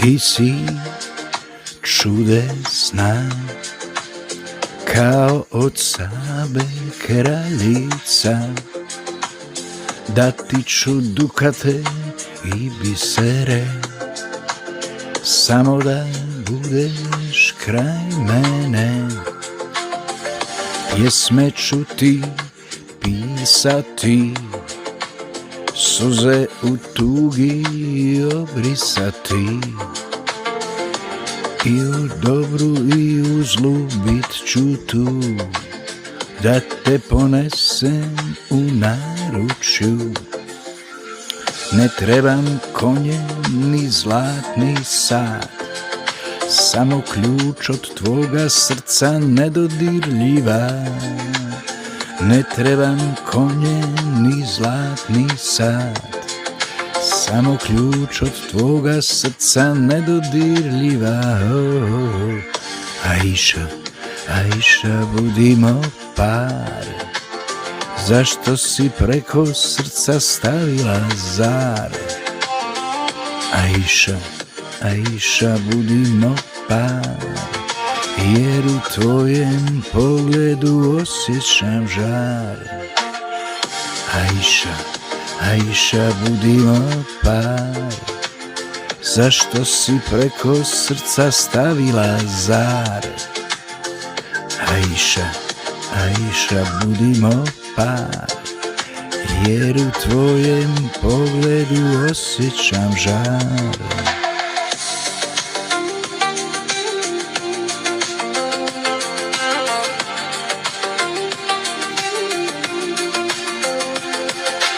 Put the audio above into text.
Ty si čudesná, kao od Sabe kraljica, dati ću dukate i bisere, samo da budeš kraj mene. Pjesme ću ti pisati, suze u tugi obrisati, i u dobru i u zlu bit ću tu, da te ponesem u naručju. Ne trebam konje ni zlatni sat, samo ključ od tvoga srca nedodirljiva. Ne trebam konje ni zlatni sat, samo ključ od tvoga srca nedodirljiva. Aisha, Aisha, budimo par, zašto si preko srca stavila zar? Aisha, Aisha, budimo par, jer u tvojem pogledu osjećam žar. Aisha, Aisha, budimo par, zašto si preko srca stavila zar? Aisha, Aisha, budimo par, jer u tvojem pogledu osjećam žar.